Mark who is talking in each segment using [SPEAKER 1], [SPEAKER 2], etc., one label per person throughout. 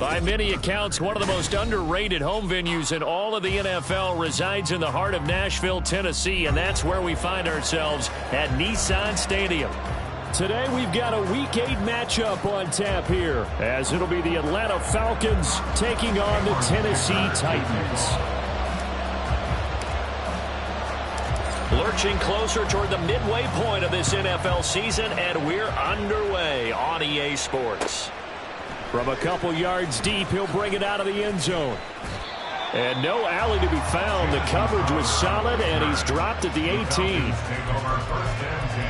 [SPEAKER 1] By many accounts, one of the most underrated home venues in all of the NFL resides in the heart of Nashville, Tennessee, and that's where we find ourselves at Nissan Stadium. Today we've got a Week 8 matchup on tap here, as it'll be the Atlanta Falcons taking on the Tennessee Titans. Lurching closer toward the midway point of this NFL season, and we're underway on EA Sports. From a couple yards deep, he'll bring it out of the end zone. And no alley to be found. The coverage was solid, and he's dropped at the 18.
[SPEAKER 2] Take over first and 10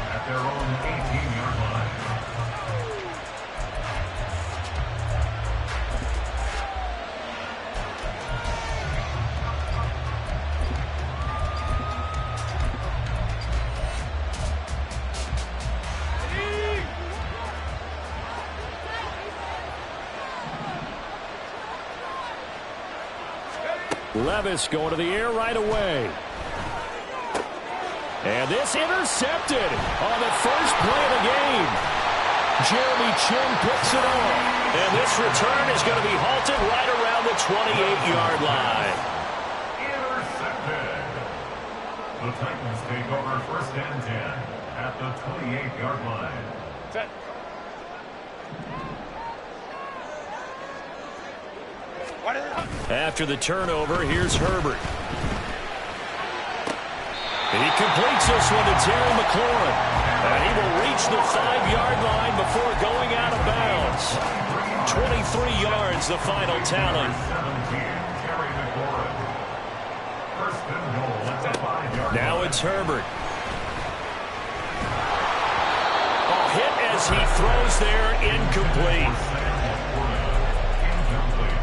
[SPEAKER 2] at their own 18-yard line.
[SPEAKER 1] Levis going to the air right away. And this intercepted on the first play of the game. Jeremy Chin picks it up. And this return is going to be halted right around the 28-yard line.
[SPEAKER 2] Intercepted. The Titans take over first and 10 at the 28-yard line.
[SPEAKER 3] Set.
[SPEAKER 1] After the turnover, here's Herbert. He completes this one to Terry McLaurin. And he will reach the 5-yard line before going out of bounds. 23 yards, the final tally.
[SPEAKER 2] 17, Terry McLaurin. First and goal at the 5-yard line.
[SPEAKER 1] Now it's Herbert. A hit as he throws there, incomplete.
[SPEAKER 2] Incomplete.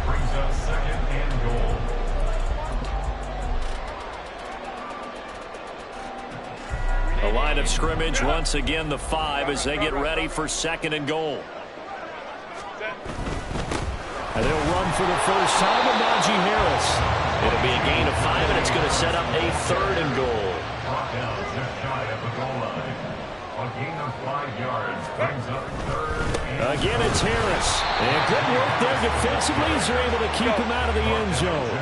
[SPEAKER 2] Brings up second and goal.
[SPEAKER 1] The line of scrimmage, once again the 5 as they get ready for second and goal. And they'll run for the first time with Najee Harris. It'll be a gain of 5, and it's going to set up a third and goal.
[SPEAKER 2] Brought down just shy of the goal line. A gain of 5 yards brings up third and
[SPEAKER 1] Again, it's Harris. And good work there defensively as they're able to keep him out of the end zone.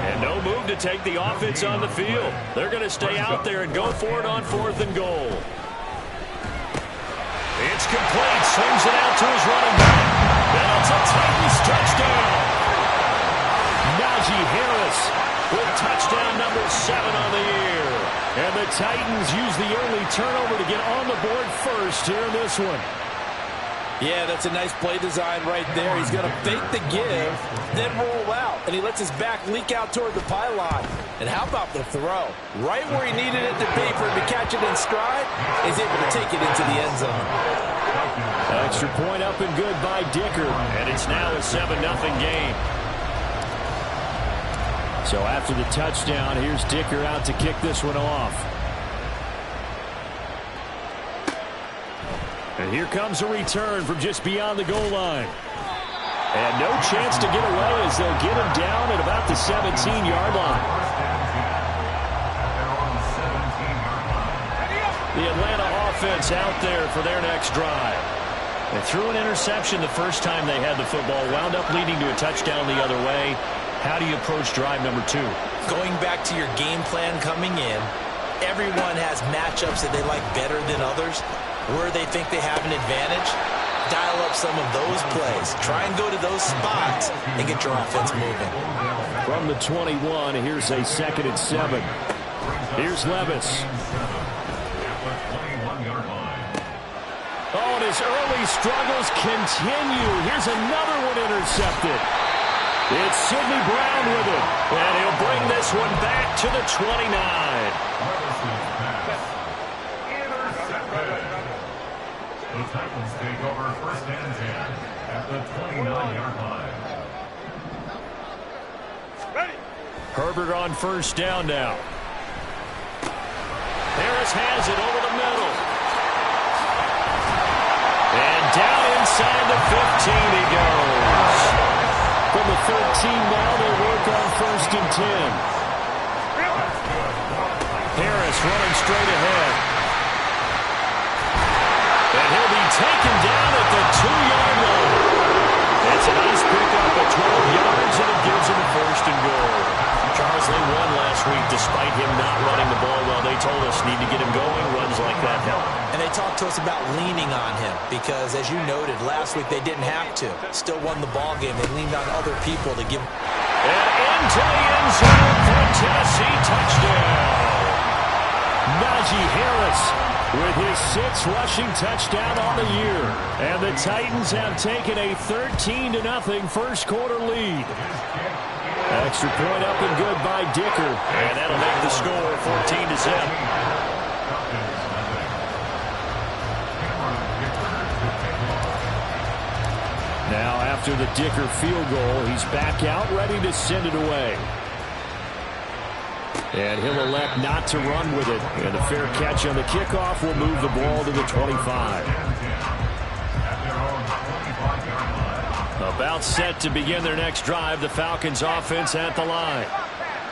[SPEAKER 1] And no move to take the offense on the field. They're going to stay out there and go for it on fourth and goal. It's complete. Swings it out to his running back. That's a Titans touchdown. Najee Harris with touchdown number 7 on the year. And the Titans use the early turnover to get on the board first here in this one.
[SPEAKER 4] Yeah, that's a nice play design right there. He's going to fake the give, then roll out, and he lets his back leak out toward the pylon. And how about the throw? Right where he needed it to be for him to catch it in stride, he's able to take it into the end zone.
[SPEAKER 1] Extra point up and good by Dicker, and it's now a 7-0 game. So after the touchdown, here's Dicker out to kick this one off. And here comes a return from just beyond the goal line. And no chance to get away as they'll get him down at about the 17-yard line. The Atlanta offense out there for their next drive. They threw an interception the first time they had the football, wound up leading to a touchdown the other way. How do you approach drive number 2?
[SPEAKER 5] Going back to your game plan coming in, everyone has matchups that they like better than others. Where they think they have an advantage, dial up some of those plays. Try and go to those spots and get your offense moving.
[SPEAKER 1] From the 21, here's a 2nd and 7. Here's Levis. Oh, and his early struggles continue. Here's another one intercepted. It's Sidney Brown with it. And he'll bring this one back to the 29.
[SPEAKER 2] The Titans take over first and 10 at the 29-yard line.
[SPEAKER 3] Ready.
[SPEAKER 1] Herbert on first down now. Harris has it over the middle. And down inside the 15 he goes. From the 13 now, they work on first and 10. Harris running straight ahead. And he'll be taken down at the 2-yard line. It's a nice pickup at 12 yards, and it gives him a first and goal. Charles, they won last week despite him not running the ball well. They told us need to get him going. Runs like that help.
[SPEAKER 5] And they talked to us about leaning on him because, as you noted, last week they didn't have to. Still won the ball game. They leaned on other people to give.
[SPEAKER 1] And into the end zone for a Tennessee touchdown. Najee Harris with his 6th rushing touchdown on the year. And the Titans have taken a 13-0 first quarter lead. Extra point up and good by Dicker. And that'll make the score 14-0. Now after the Dicker field goal, he's back out ready to send it away. And he'll elect not to run with it. And a fair catch on the kickoff will move the ball to the 25. About set to begin their next drive, the Falcons offense at the line.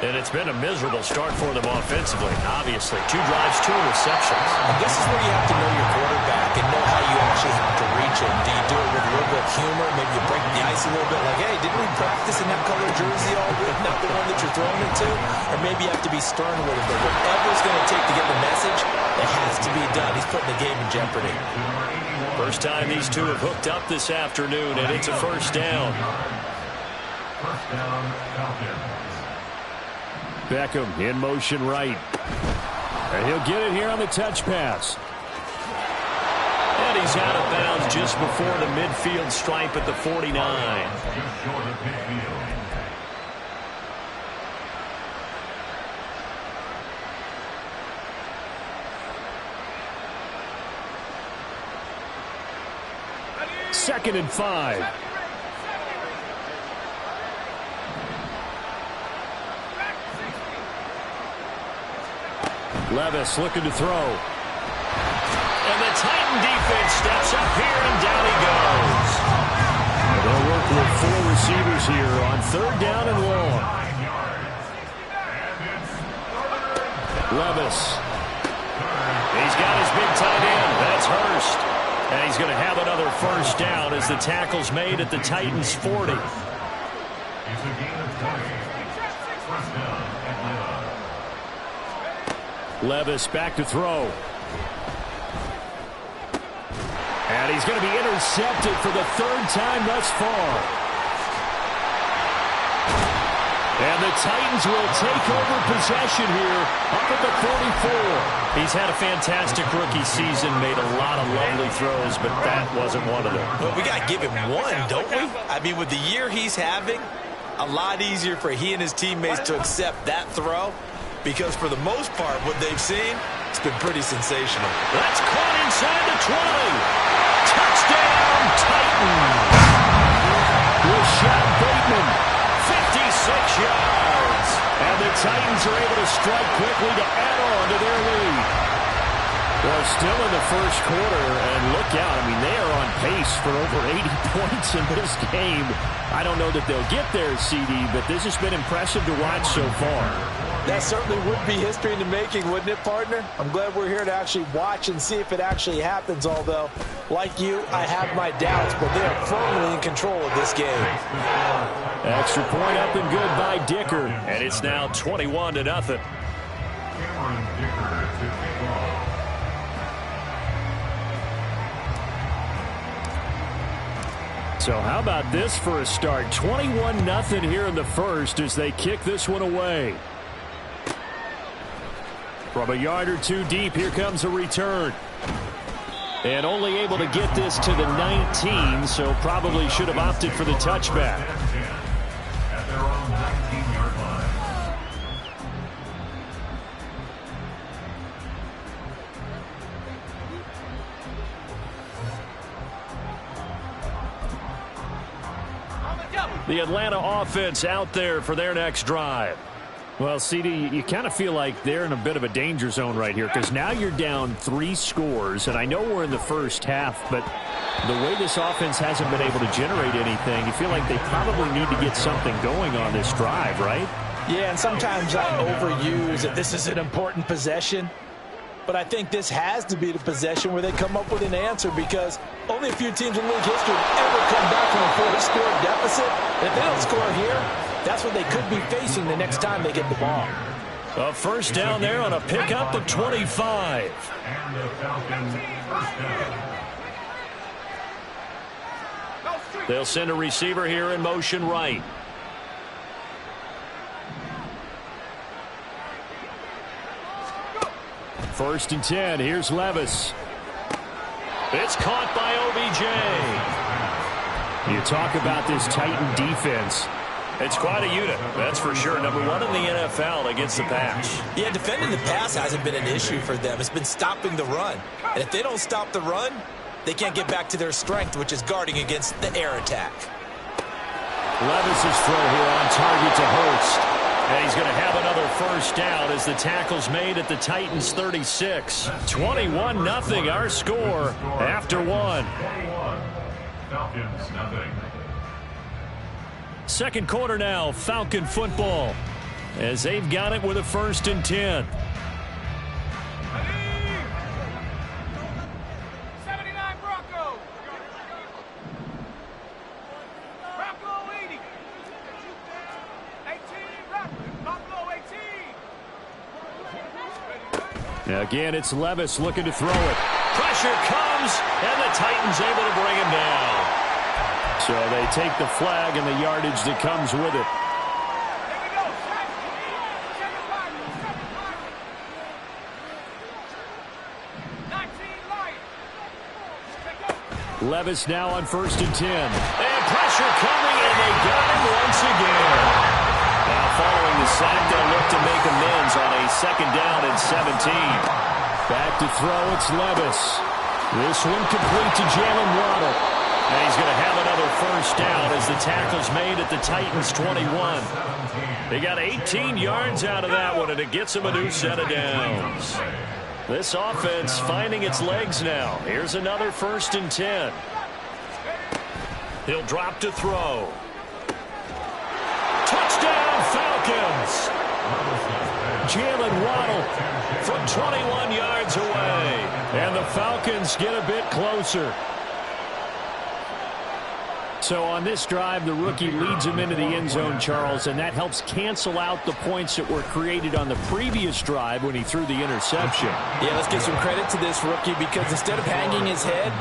[SPEAKER 1] And it's been a miserable start for them offensively. Obviously, 2 drives, 2 interceptions.
[SPEAKER 5] And this is where you have to know your quarterback and know how you actually have to reach him. Do you do it with a little bit of humor? Maybe you break the ice a little bit like, hey, didn't we practice in that color jersey all week? Not the one that you're throwing it to? Or maybe you have to be stern with him. But whatever it's going to take to get the message, it has to be done. He's putting the game in jeopardy.
[SPEAKER 1] First time these two have hooked up this afternoon, and it's a first down.
[SPEAKER 2] First down, Falcons.
[SPEAKER 1] Beckham in motion right. And he'll get it here on the touch pass. And he's out of bounds just before the midfield stripe at the 49.
[SPEAKER 2] Just short of midfield.
[SPEAKER 1] Second and 5. Levis looking to throw. And the Titan defense steps up here, and down he goes. And they'll work with 4 receivers here on 3rd down and long. Levis. He's got his big tight end. That's Hurst. And he's going to have another first down as the tackle's made at the Titans' 40.
[SPEAKER 2] It's a gain of 20. First down, Atlanta.
[SPEAKER 1] Levis back to throw. And he's going to be intercepted for the 3rd time thus far. And the Titans will take over possession here up at the 44. He's had a fantastic rookie season, made a lot of lovely throws, but that wasn't one of them.
[SPEAKER 5] Well, we got to give him one, don't we? I mean, with the year he's having, a lot easier for he and his teammates to accept that throw, because for the most part, what they've seen, it's been pretty sensational.
[SPEAKER 1] That's caught inside the 20. Touchdown, Titans. Rashad Bateman, 56 yards. And the Titans are able to strike quickly to add on to their lead. Well, still in the first quarter, and look out. I mean, they are on pace for over 80 points in this game. I don't know that they'll get there, CD, but this has been impressive to watch so far.
[SPEAKER 5] That certainly would be history in the making, wouldn't it, partner? I'm glad we're here to actually watch and see if it actually happens, although, like you, I have my doubts, but they are firmly in control of this game.
[SPEAKER 1] Extra point up and good by Dicker, and it's now 21-0.
[SPEAKER 2] Cameron Dicker to kick off.
[SPEAKER 1] So how about this for a start? 21-0 here in the first as they kick this one away. From a yard or 2 deep, here comes a return. And only able to get this to the 19, so probably should have opted for the touchback.
[SPEAKER 2] At their own 19-yard line.
[SPEAKER 1] The Atlanta offense out there for their next drive. Well, CD, you kind of feel like they're in a bit of a danger zone right here because now you're down 3 scores, and I know we're in the first half, but the way this offense hasn't been able to generate anything, you feel like they probably need to get something going on this drive, right?
[SPEAKER 5] Yeah, and sometimes I overuse it. This is an important possession.
[SPEAKER 4] But I think this has to be the possession where they come up with an answer, because only a few teams in league history have ever come back from a 4-score deficit. And if they don't score here, that's what they could be facing the next time they get the ball.
[SPEAKER 1] A first down there on a pickup at 25.
[SPEAKER 2] And the Falcons first down.
[SPEAKER 1] They'll send a receiver here in motion right. First and 10. Here's Levis. It's caught by OBJ. You talk about this Titan defense. It's quite a unit, that's for sure. Number 1 in the NFL against the pass.
[SPEAKER 5] Yeah, defending the pass hasn't been an issue for them. It's been stopping the run. And if they don't stop the run, they can't get back to their strength, which is guarding against the air attack.
[SPEAKER 1] Levis's throw here on target to Hurst. And he's going to have another first down as the tackle's made at the Titans' 36. 21-0 our score after 1.
[SPEAKER 2] Falcons nothing.
[SPEAKER 1] Second quarter now, Falcon football, as they've got it with a first and 10.
[SPEAKER 3] 79 Bronco. Bronco 80. 18 Bronco 18.
[SPEAKER 1] Now again, it's Levis looking to throw it. Pressure comes, and the Titans able to bring him down. So they take the flag and the yardage that comes with it. Levis now on first and 10. And pressure coming, and they got him once again. Now following the sack, they'll look to make amends on a second down and 17. Back to throw, it's Levis. This one complete to Jalen Motl. And he's going to have another first down as the tackle's made at the Titans' 21. They got 18 yards out of that one, and it gets them a new set of downs. This offense finding its legs now. Here's another first and 10. He'll drop to throw. Touchdown, Falcons! Jalen Motl from 21 yards away. And the Falcons get a bit closer. So on this drive, the rookie leads him into the end zone, Charles, and that helps cancel out the points that were created on the previous drive when he threw the interception.
[SPEAKER 4] Yeah, let's give some credit to this rookie, because instead of hanging his head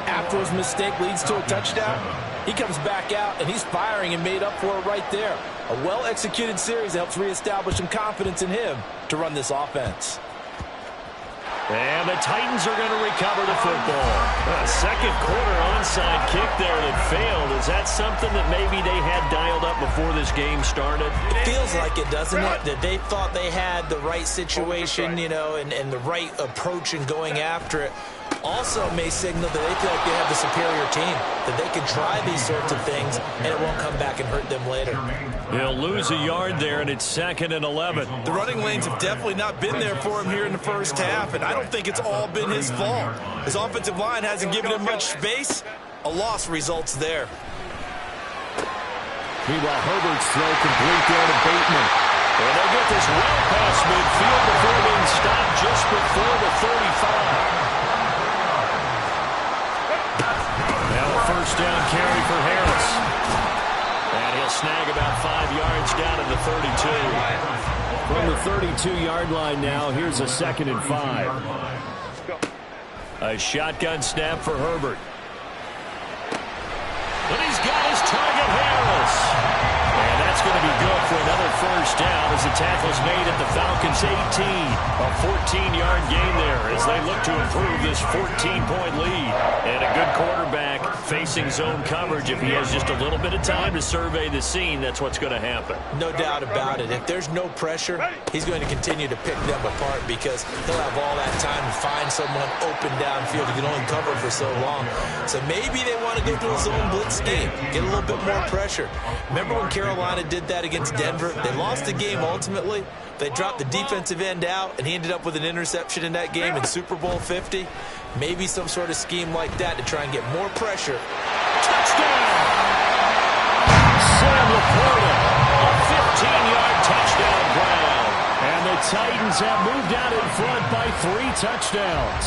[SPEAKER 4] after his mistake leads to a touchdown, he comes back out and he's firing and made up for it right there. A well-executed series that helps reestablish some confidence in him to run this offense.
[SPEAKER 1] And the Titans are going to recover the football. A second quarter onside kick there that failed. Is that something that maybe they had dialed up before this game started?
[SPEAKER 5] It feels like it, doesn't it? That they thought they had the right situation, you know, and the right approach in going after it. Also may signal that they feel like they have the superior team, that they can try these sorts of things and it won't come back and hurt them later.
[SPEAKER 1] They'll lose a yard there, and it's 2nd and 11.
[SPEAKER 4] The running lanes have definitely not been there for him here in the first half, and I don't think it's all been his fault. His offensive line hasn't given him much space. A loss results there.
[SPEAKER 1] Meanwhile, Herbert's throw complete there to Bateman. And they'll get this well past midfield before being stopped just before the 35. Now a first down carry for Harris. And he'll snag about 5 yards down to the 32. From the 32-yard line now, here's a 2nd and 5. A shotgun snap for Herbert. But he's got his target, Harris. And that's going to be good for another first down as the tackle's made at the Falcons' 18. A 14-yard gain there as they look to improve this 14-point lead. And a good quarterback facing zone coverage. If he has just a little bit of time to survey the scene, that's what's going to happen.
[SPEAKER 5] No doubt about it. If there's no pressure, he's going to continue to pick them apart because he'll have all that time to find someone open downfield. He can only cover for so long. So maybe they want to go to a zone blitz scheme, get a little bit more pressure. Remember when Carolina did that against Denver? They lost the game ultimately. They dropped the defensive end out, and he ended up with an interception in that game in Super Bowl 50. Maybe some sort of scheme like that to try and get more pressure.
[SPEAKER 1] Touchdown! Sam Laporta, a 15-yard touchdown ground. And the Titans have moved out in front by 3 touchdowns.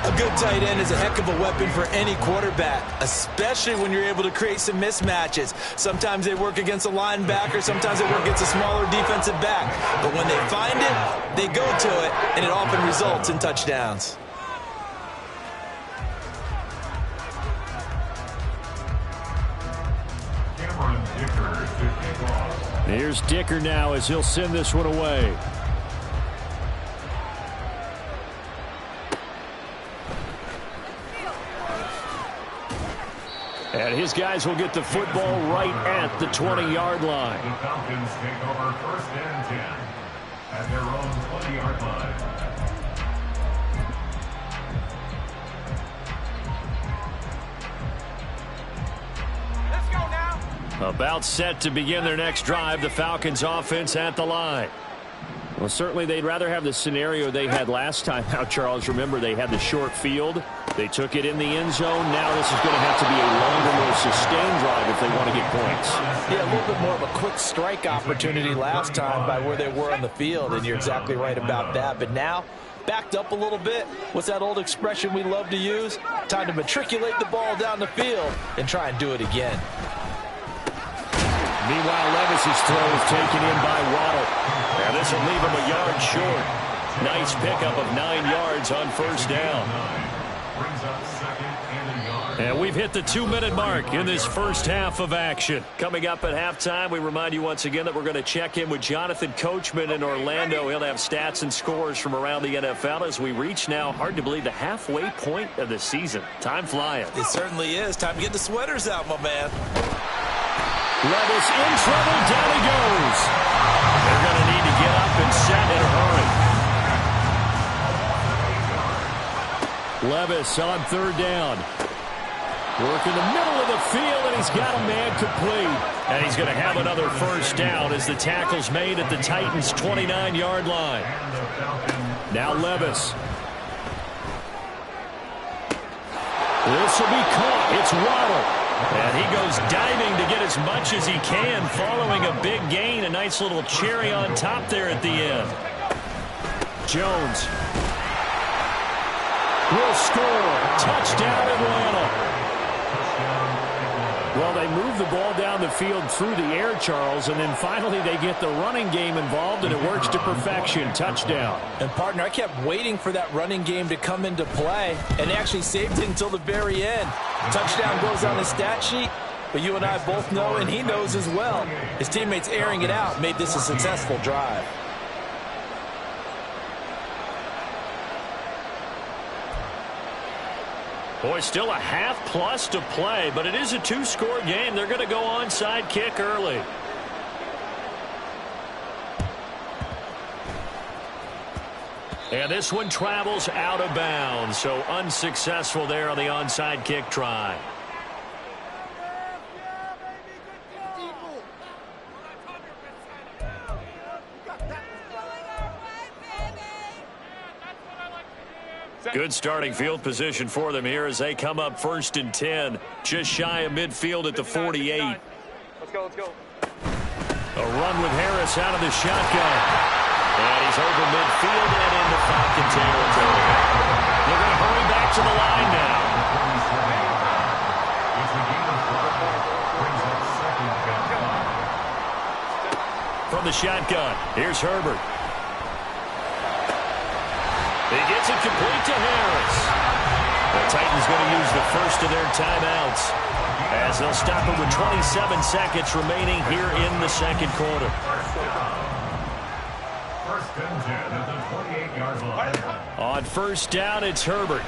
[SPEAKER 5] A good tight end is a heck of a weapon for any quarterback, especially when you're able to create some mismatches. Sometimes they work against a linebacker, sometimes they work against a smaller defensive back. But when they find it, they go to it, and it often results in touchdowns.
[SPEAKER 1] Here's Dicker now as he'll send this one away. And his guys will get the football right at the 20-yard line.
[SPEAKER 2] The Falcons take over 1st and 10 at their own 20-yard line.
[SPEAKER 3] Let's go now.
[SPEAKER 1] About set to begin their next drive, the Falcons offense at the line. Well, certainly they'd rather have the scenario they had last time out, Charles. Remember, they had the short field. They took it in the end zone. Now this is going to have to be a longer, more sustained drive if they want to get points.
[SPEAKER 5] Yeah, a little bit more of a quick strike opportunity last time by where they were on the field, and you're exactly right about that. But now, backed up a little bit. What's that old expression we love to use? Time to matriculate the ball down the field and try and do it again.
[SPEAKER 1] Meanwhile, Levis's throw is taken in by Motl. And this will leave him a yard short. Nice pickup of 9 yards on 1st down. And we've hit the 2-minute mark in this first half of action. Coming up at halftime, we remind you once again that we're going to check in with Jonathan Coachman in Orlando. He'll have stats and scores from around the NFL as we reach now, hard to believe, the halfway point of the season. Time flying.
[SPEAKER 5] It certainly is. Time to get the sweaters out, my man.
[SPEAKER 1] Levis in trouble. Down he goes. They're going to need to get up and set in a hurry. Levis on 3rd down. Work in the middle of the field, and he's got a man complete. And he's going to have another 1st down as the tackle's made at the Titans' 29-yard line. Now Levis. This will be caught. It's Motl. And he goes diving to get as much as he can following a big gain. A nice little cherry on top there at the end. Jones will score. Touchdown Atlanta. Well, they move the ball down the field through the air, Charles, and then finally they get the running game involved, and it works to perfection. Touchdown.
[SPEAKER 5] And, partner, I kept waiting for that running game to come into play, and actually saved it until the very end. Touchdown goes on the stat sheet, but you and I both know, and he knows as well, his teammates airing it out made this a successful drive.
[SPEAKER 1] Boy, still a half-plus to play, but it is a 2-score game. They're going to go onside kick early. And this one travels out of bounds, so unsuccessful there on the onside kick try. Good starting field position for them here as they come up 1st and 10. Just shy of midfield at the 48.
[SPEAKER 3] Let's go, let's go.
[SPEAKER 1] A run with Harris out of the shotgun. And he's over midfield and into Falcon territory. They're going to hurry back to the line now. From the shotgun, here's Herbert. He gets it complete to Harris. The Titans going to use the first of their timeouts as they'll stop it with 27 seconds remaining here in the 2nd quarter.
[SPEAKER 2] 1st and 10 at the 28-yard line.
[SPEAKER 1] On 1st down, it's Herbert.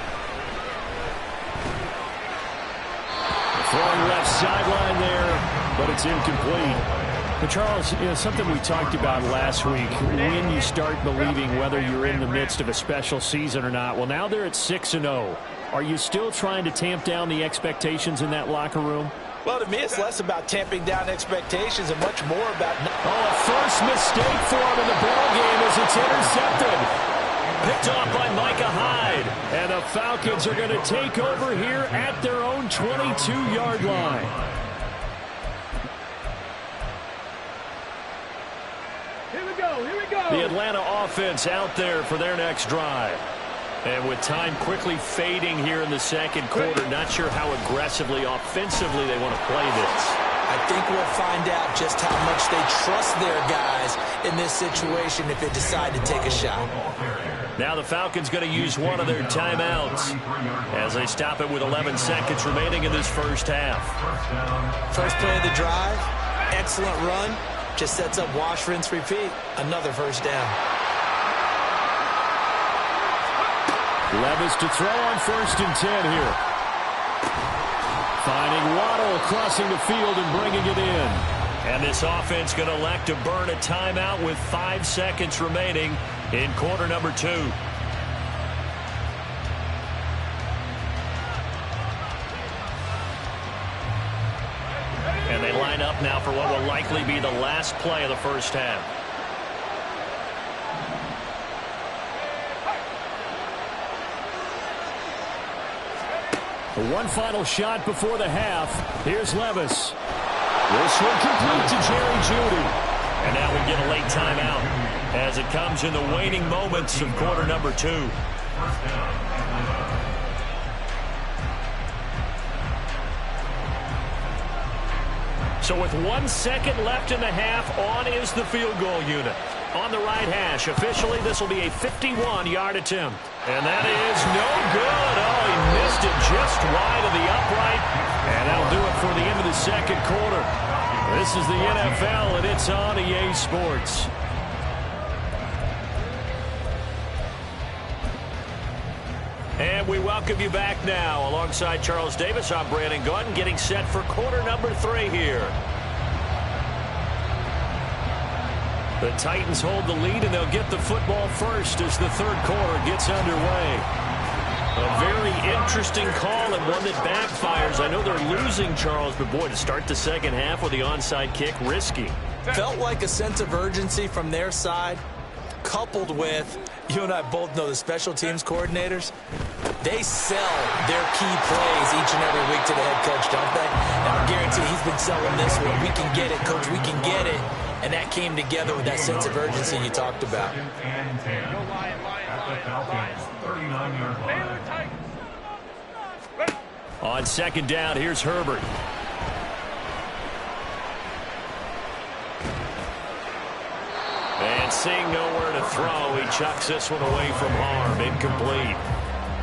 [SPEAKER 1] Throwing left sideline there, but it's incomplete. But Charles, you know, something we talked about last week, when you start believing whether you're in the midst of a special season or not. Well, now they're at 6-0. Are you still trying to tamp down the expectations in that locker room?
[SPEAKER 5] Well, to me, it's less about tamping down expectations and much more about...
[SPEAKER 1] Oh, a first mistake for him in the ball game as it's intercepted. Picked off by Micah Hyde. And the Falcons are going to take over here at their own 22-yard line.
[SPEAKER 3] Here we go, here we go.
[SPEAKER 1] The Atlanta offense out there for their next drive. And with time quickly fading here in the second quarter, not sure how aggressively, offensively they want to play this.
[SPEAKER 5] I think we'll find out just how much they trust their guys in this situation if they decide to take a shot.
[SPEAKER 1] Now the Falcons going to use one of their timeouts as they stop it with 11 seconds remaining in this first half.
[SPEAKER 5] First play of the drive, excellent run, just sets up wash, rinse, repeat. Another first down.
[SPEAKER 1] Levis to throw on 1st and 10 here. Finding Waddle crossing the field and bringing it in. And this offense going to elect to burn a timeout with 5 seconds remaining in quarter number 2. And they line up now for what will likely be the last play of the first half. One final shot before the half. Here's Levis. This one complete to Jerry Jeudy. And now we get a late timeout as it comes in the waning moments of quarter number 2. So with 1 second left in the half, on is the field goal unit. On the right hash, officially this will be a 51-yard attempt. And that is no good. Oh, he missed it just wide of the upright. And that'll do it for the end of the second quarter. This is the NFL, and it's on EA Sports. And we welcome you back now. Alongside Charles Davis, I'm Brandon Gunn, getting set for quarter number 3 here. The Titans hold the lead, and they'll get the football first as the third quarter gets underway. A very interesting call and one that backfires. I know they're losing, Charles, but boy, to start the second half with the onside kick, risky.
[SPEAKER 5] Felt like a sense of urgency from their side, coupled with, you and I both know the special teams coordinators, they sell their key plays each and every week to the head coach, don't they? And I guarantee he's been selling this one. We can get it, coach, we can get it. And that came together with that sense of urgency you talked about.
[SPEAKER 1] On second down, here's Herbert. And seeing nowhere to throw, he chucks this one away from harm. Incomplete.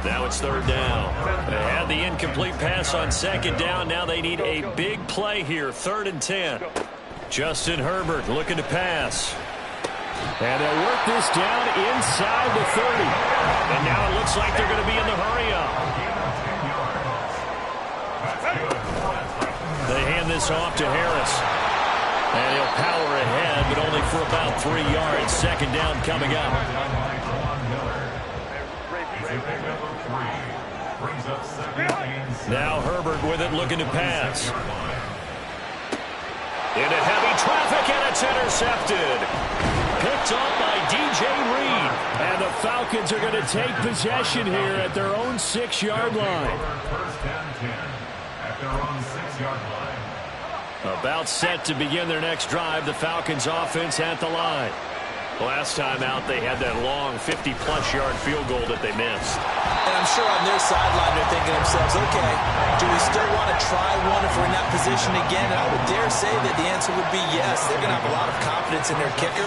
[SPEAKER 1] Now it's third down. They had the incomplete pass on second down. Now they need a big play here. 3rd and 10. Justin Herbert looking to pass. And they'll work this down inside the 30. And now it looks like they're going to be in the hurry-up. They hand this off to Harris. And he'll power ahead, but only for about 3 yards. Second down coming up. Now Herbert with it, looking to pass. Into heavy traffic, and it's intercepted. Picked up by DJ Reed. And the Falcons are going to take possession here at their own 6-yard line. About set to begin their next drive. The Falcons offense at the line. Last time out, they had that long 50-plus yard field goal that they missed.
[SPEAKER 5] And I'm sure on their sideline they're thinking to themselves, okay, do we still want to try one if we're in that position again? And I would dare say that the answer would be yes. They're going to have a lot of confidence in their kicker.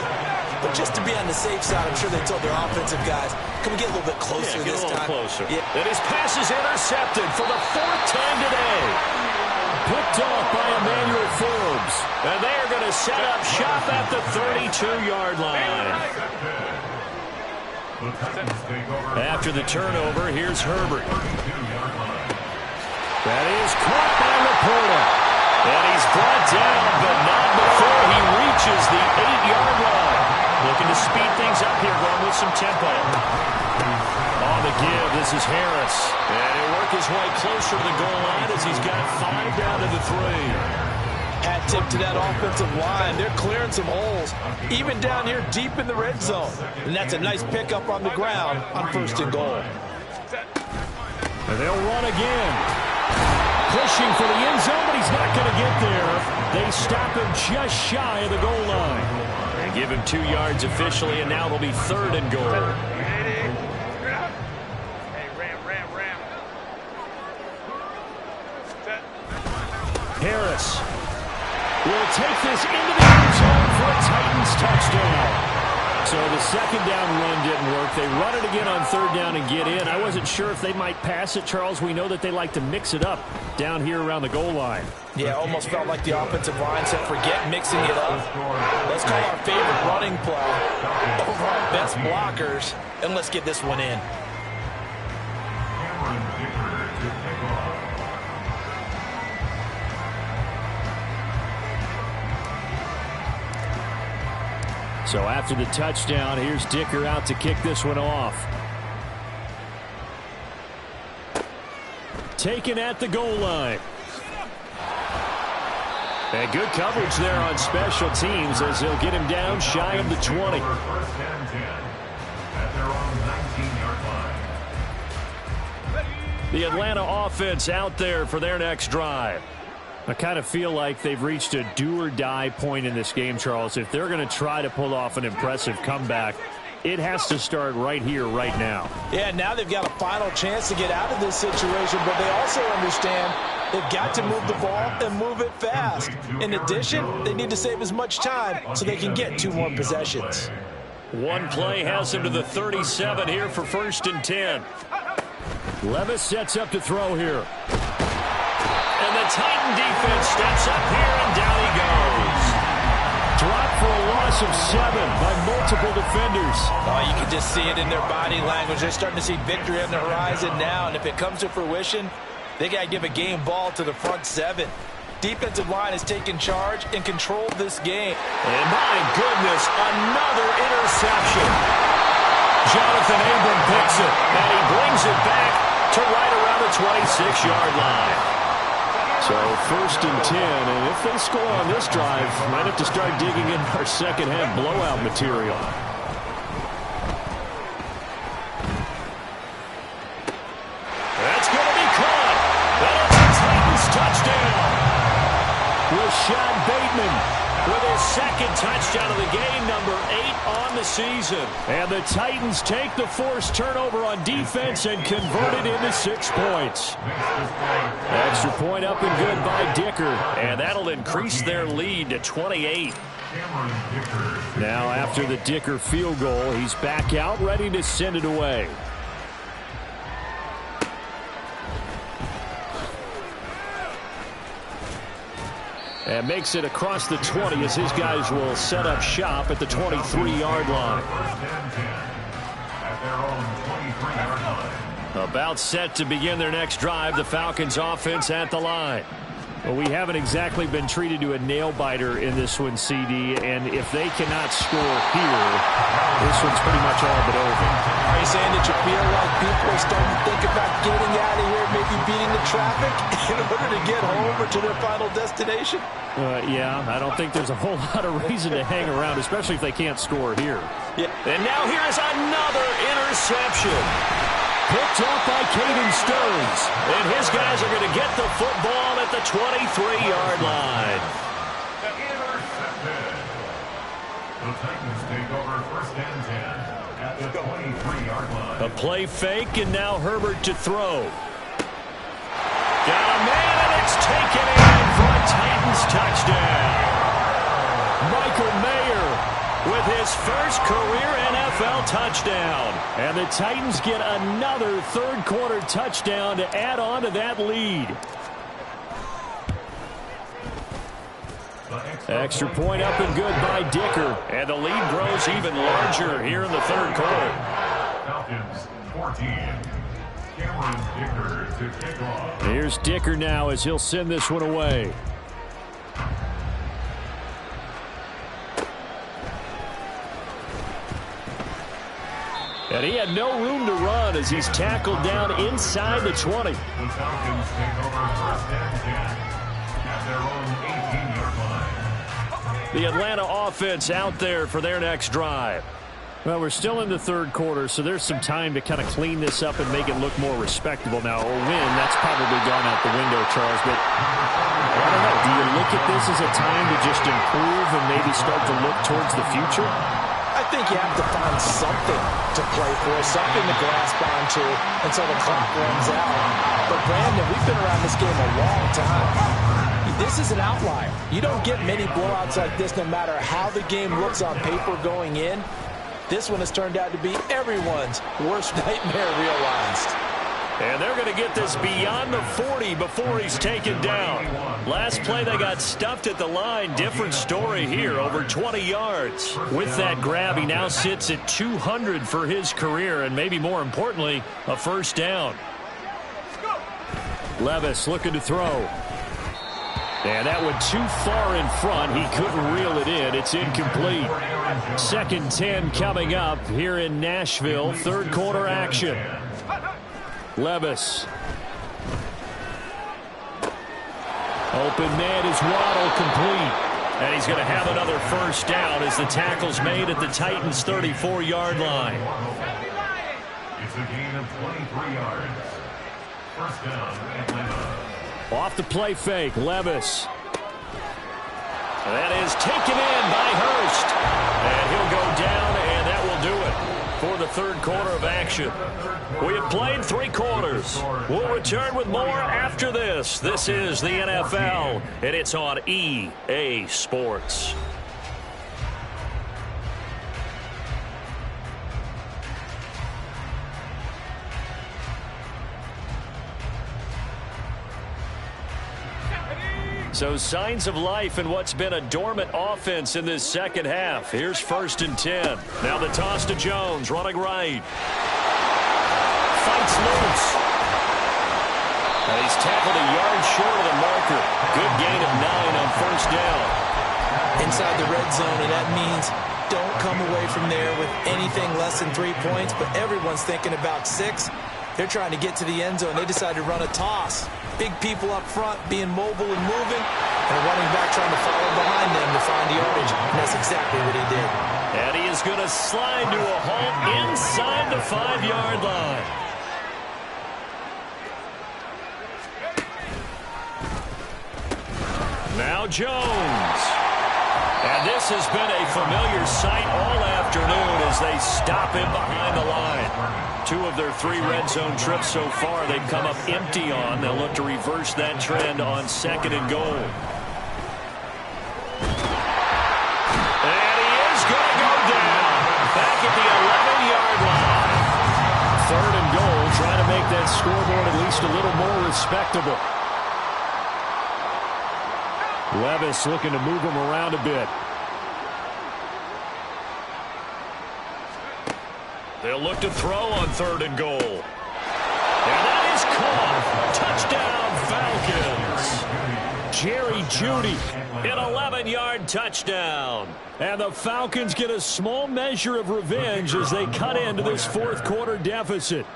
[SPEAKER 5] But just to be on the safe side, I'm sure they told their offensive guys, can we get a little bit closer this time?
[SPEAKER 1] Closer. Yeah. And his pass is intercepted for the 4th time today. Picked off by Emmanuel Forbes. And they are going to set up shop at the 32-yard line. After the turnover, here's Herbert. That is caught by Laporta. And he's brought down, but not before he reaches the 8-yard line. Looking to speed things up here, going with some tempo. On the give, this is Harris. And he'll work his way closer to the goal line as he's got 5 down to the 3.
[SPEAKER 4] Hat tip to that offensive line. They're clearing some holes, even down here deep in the red zone. And that's a nice pickup on the ground on 1st and goal.
[SPEAKER 1] And they'll run again. Pushing for the end zone, but he's not going to get there. They stop him just shy of the goal line. They give him 2 yards officially, and now it'll be 3rd and goal.
[SPEAKER 3] Hey, ram. Set.
[SPEAKER 1] Harris will take this into the end zone for a Titans touchdown. So the second down run didn't work. They run it again on 3rd down and get in. I wasn't sure if they might pass it, Charles. We know that they like to mix it up down here around the goal line.
[SPEAKER 4] Yeah, almost felt like the offensive line said, forget mixing it up. Let's call our favorite running play over our best blockers, and let's get this one in.
[SPEAKER 1] So after the touchdown, here's Dicker out to kick this one off. Taken at the goal line. And good coverage there on special teams as they'll get him down shy of the 20. The Atlanta offense out there for their next drive. I kind of feel like they've reached a do-or-die point in this game, Charles. If they're going to try to pull off an impressive comeback, it has to start right here, right now.
[SPEAKER 4] Yeah, now they've got a final chance to get out of this situation, but they also understand they've got to move the ball and move it fast. In addition, they need to save as much time so they can get 2 more possessions.
[SPEAKER 1] One play has him to the 37 here for 1st and 10. Levis sets up to throw here. And the Titan defense steps up here, and down he goes. Dropped for a loss of 7 by multiple defenders.
[SPEAKER 4] Oh, you can just see it in their body language. They're starting to see victory on the horizon now, and if it comes to fruition, they got to give a game ball to the front 7. Defensive line has taken charge and controlled this game.
[SPEAKER 1] And my goodness, another interception. Jonathan Abram picks it, and he brings it back to right around the 26-yard line. So 1st and 10, and if they score on this drive, might have to start digging in our second-half blowout material. That's going to be caught. And it's a Titans touchdown. Rashad Bateman with his 2nd touchdown of the game, number 8 on the season. And the Titans take the forced turnover on defense and convert it into 6 points. Extra point up and good by Dicker, and that'll increase their lead to 28. Now after the Dicker field goal, he's back out ready to send it away. And makes it across the 20 as his guys will set up shop at the 23-yard line. About set to begin their next drive, the Falcons offense at the line. Well, we haven't exactly been treated to a nail-biter in this one, CD, and if they cannot score here, this one's pretty much all but over.
[SPEAKER 4] Are you saying that you feel like people are starting to think about getting out of here, maybe beating the traffic in order to get home or to their final destination?
[SPEAKER 1] Yeah, I don't think there's a whole lot of reason to hang around, especially if they can't score here.
[SPEAKER 4] Yeah.
[SPEAKER 1] And now here's another interception. Picked off by Caden Stearns. And his guys are going to get the football at the 23-yard line.
[SPEAKER 2] Intercepted. The Titans take over 1st and 10 at the 23-yard line.
[SPEAKER 1] A play fake, and now Herbert to throw. Got a man, and it's taken in for a Titans touchdown. Michael Mayer with his 1st career NFL touchdown. And the Titans get another 3rd-quarter touchdown to add on to that lead. Extra point up and good by Dicker. And the lead grows even larger here in the 3rd quarter.
[SPEAKER 2] Falcons 14. Cameron Dicker to kick off.
[SPEAKER 1] Here's Dicker now as he'll send this one away. And he had no room to run as he's tackled down inside the 20.
[SPEAKER 2] The Falcons take over 1st and 10 at their own 18-yard line.
[SPEAKER 1] The Atlanta offense out there for their next drive. Well, we're still in the third quarter, so there's some time to kind of clean this up and make it look more respectable. Now, a win, that's probably gone out the window, Charles, but I don't know. Do you look at this as a time to just improve and maybe start to look towards the future?
[SPEAKER 4] I think you have to find something to play for, something to grasp onto until the clock runs out. But, Brandon, we've been around this game a long time. This is an outlier. You don't get many blowouts like this no matter how the game looks on paper going in. This one has turned out to be everyone's worst nightmare realized.
[SPEAKER 1] And they're going to get this beyond the 40 before he's taken down. Last play, they got stuffed at the line. Different story here, over 20 yards. With that grab, he now sits at 200 for his career, and maybe more importantly, a first down. Levis looking to throw. And that went too far in front. He couldn't reel it in. It's incomplete. 2nd and 10 coming up here in Nashville. Third quarter action. Levis. Open man is Motl, complete. And he's going to have another first down as the tackle's made at the Titans' 34-yard line.
[SPEAKER 2] It's a gain of 23 yards. First down, Atlanta.
[SPEAKER 1] Off the play fake, Levis. That is taken in by Hurst. And he'll go down, and that will do it for the third quarter of action. We have played 3 quarters. We'll return with more after this. This is the NFL, and it's on EA Sports. So signs of life in what's been a dormant offense in this second half. Here's 1st and 10. Now the toss to Jones, running right. Fights loose. And he's tackled a yard short of the marker. Good gain of 9 on first down.
[SPEAKER 4] Inside the red zone, and that means don't come away from there with anything less than 3 points, but everyone's thinking about 6. They're trying to get to the end zone. They decide to run a toss. Big people up front being mobile and moving, and a running back trying to follow behind them to find the yardage. And that's exactly what he did.
[SPEAKER 1] And he is going to slide to a halt inside the 5-yard line. Now Jones. And this has been a familiar sight all afternoon as they stop him behind the line. 2 of their 3 red zone trips so far they've come up empty on. They'll look to reverse that trend on 2nd and goal. And he is going to go down back at the 11-yard line. 3rd and goal, trying to make that scoreboard at least a little more respectable. Levis looking to move him around a bit. They'll look to throw on 3rd and goal. And that is caught. Touchdown, Falcons. Jerry Jeudy, an 11-yard touchdown. And the Falcons get a small measure of revenge as they cut into this 4th quarter deficit.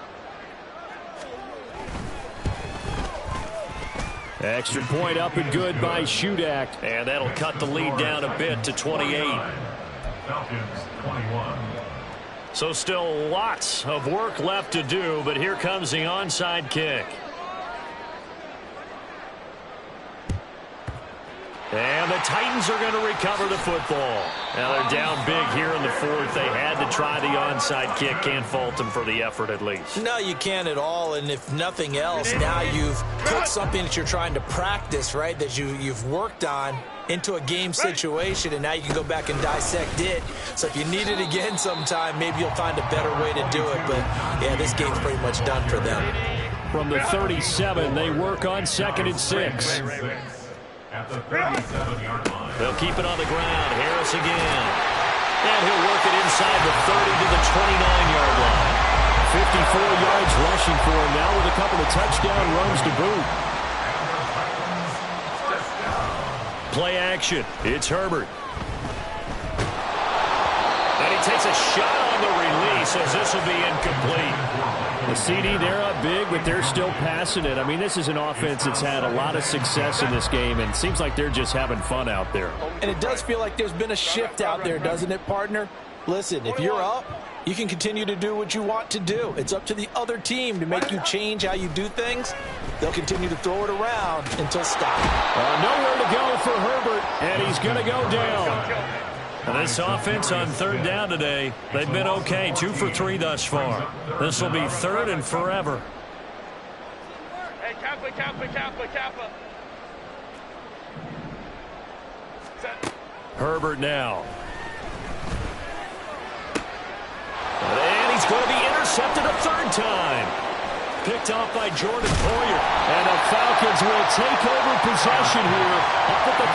[SPEAKER 1] Extra point up and good by Shudak. And that'll cut the lead down a bit to 28.
[SPEAKER 2] Falcons 21.
[SPEAKER 1] So still lots of work left to do, but here comes the onside kick. And the Titans are going to recover the football. Now they're down big here in the 4th. They had to try the onside kick. Can't fault them for the effort at least.
[SPEAKER 4] No, you can't at all. And if nothing else, now you've put something that you're trying to practice, right, that you've worked on into a game situation, and now you can go back and dissect it. So if you need it again sometime, maybe you'll find a better way to do it. But, yeah, this game's pretty much done for them.
[SPEAKER 1] From the 37, they work on 2nd and 6.
[SPEAKER 2] At the 37-yard line.
[SPEAKER 1] They'll keep it on the ground. Harris again. And he'll work it inside the 30 to the 29-yard line. 54 yards rushing for him now with a couple of touchdown runs to boot. Play action. It's Herbert. And he takes a shot on the release as this will be incomplete. The CD, they're up big, but they're still passing it. I mean, this is an offense that's had a lot of success in this game, and it seems like they're just having fun out there.
[SPEAKER 4] And it does feel like there's been a shift out there, doesn't it, partner? Listen, if you're up, you can continue to do what you want to do. It's up to the other team to make you change how you do things. They'll continue to throw it around until stop.
[SPEAKER 1] Nowhere to go for Herbert, and he's going to go down. And this offense on third down today, they've been okay, 2 for 3 thus far. This will be third and forever.
[SPEAKER 3] Hey, Kappa.
[SPEAKER 1] Herbert now. And he's going to be intercepted a third time. Picked off by Jordan Poyer. And the Falcons will take over possession here up at the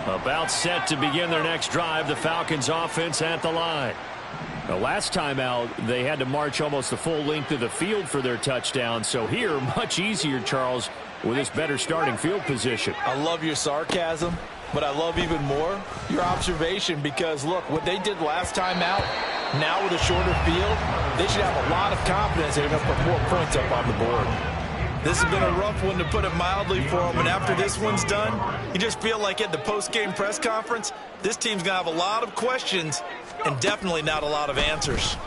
[SPEAKER 1] 44. About set to begin their next drive. The Falcons offense at the line. The last time out, they had to march almost the full length of the field for their touchdown. So here, much easier, Charles, with this better starting field position.
[SPEAKER 4] I love your sarcasm, but I love even more your observation because, look, what they did last time out, now with a shorter field, they should have a lot of confidence they're going to put more points up on the board. This has been a rough one, to put it mildly, for them. And after this one's done, you just feel like at the post-game press conference, this team's going to have a lot of questions and definitely not a lot of answers.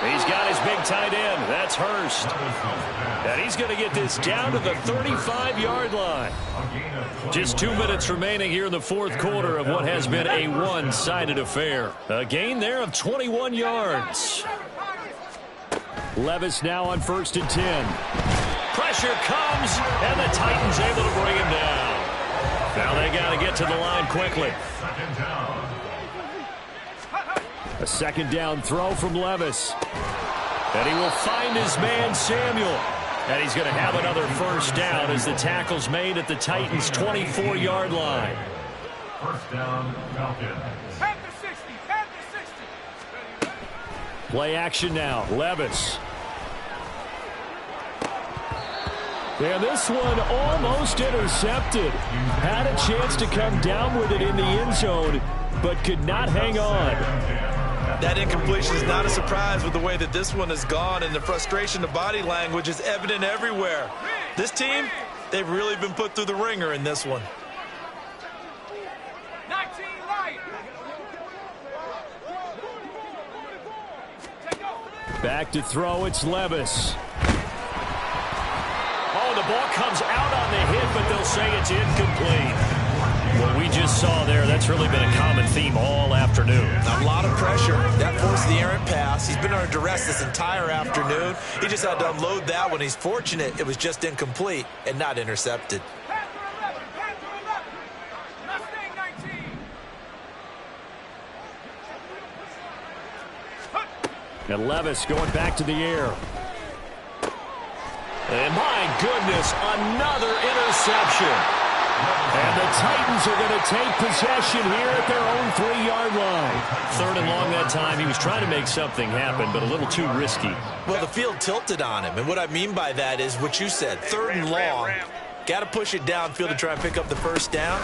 [SPEAKER 1] He's got his big tight end. That's Hurst. And he's going to get this down to the 35-yard line. Just 2 minutes remaining here in the fourth quarter of what has been a one-sided affair. A gain there of 21 yards. Levis now on 1st and 10. Pressure comes, and the Titans able to bring him down. Now they got to get to the line quickly. A second down throw from Levis. And he will find his man Samuel. And he's going to have another first down as the tackle's made at the Titans' 24-yard line.
[SPEAKER 2] First down, Falcons.
[SPEAKER 1] Play action now. Levis. And this one almost intercepted. Had a chance to come down with it in the end zone, but could not hang on.
[SPEAKER 4] That incompletion is not a surprise with the way that this one has gone, and the frustration of body language is evident everywhere. This team, they've really been put through the ringer in this one.
[SPEAKER 1] Back to throw, it's Levis. Oh, the ball comes out on the hit, but they'll say it's incomplete. What we just saw there, that's really been a common theme all afternoon.
[SPEAKER 4] A lot of pressure. That forced the errant pass. He's been under duress this entire afternoon. He just had to unload that one. He's fortunate it was just incomplete and not intercepted.
[SPEAKER 1] And Levis going back to the air. And my goodness, another interception. And the Titans are going to take possession here at their own 3-yard line. 3rd and long that time. He was trying to make something happen, but a little too risky.
[SPEAKER 4] Well, the field tilted on him. And what I mean by that is what you said, 3rd and long. Got to push it downfield to try and pick up the first down.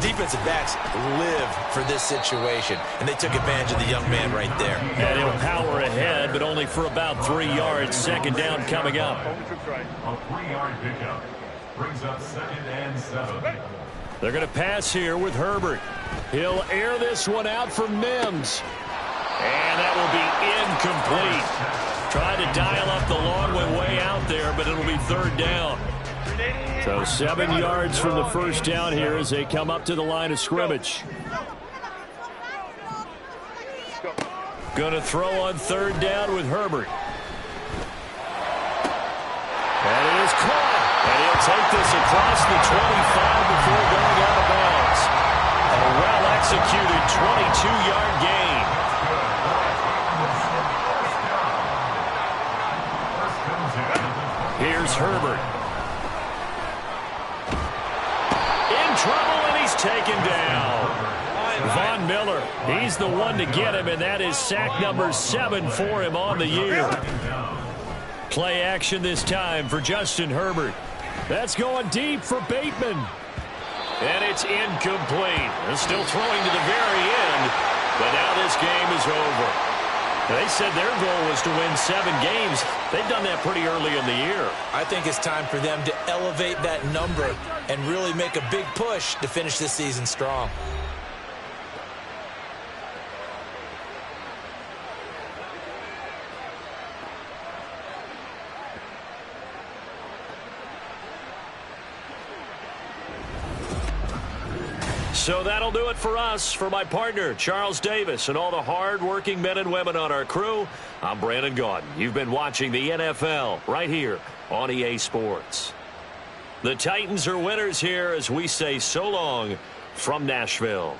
[SPEAKER 4] Defensive backs live for this situation, and they took advantage of the young man right there.
[SPEAKER 1] And he'll power ahead, but only for about 3 yards. Second down coming up.
[SPEAKER 2] A 3-yard pickup brings up 2nd and 7.
[SPEAKER 1] They're going to pass here with Herbert. He'll air this one out for Mims. And that will be incomplete. Tried to dial up the long one way out there, but it'll be 3rd down. So 7 yards from the first down here as they come up to the line of scrimmage. Going to throw on 3rd down with Herbert. And it is caught. And he'll take this across the 25 before going out of bounds. A well-executed 22-yard gain. Here's Herbert. Trouble, and he's taken down. Von Miller, he's the one to get him, and that is sack number 7 for him on the year. Play action this time for Justin Herbert. That's going deep for Bateman. And it's incomplete. They're still throwing to the very end, but now this game is over. They said their goal was to win 7 games. They've done that pretty early in the year.
[SPEAKER 5] I think it's time for them to elevate that number and really make a big push to finish this season strong.
[SPEAKER 1] So that'll do it for us. For my partner, Charles Davis, and all the hard-working men and women on our crew, I'm Brandon Gaudin. You've been watching the NFL right here on EA Sports. The Titans are winners here as we say so long from Nashville.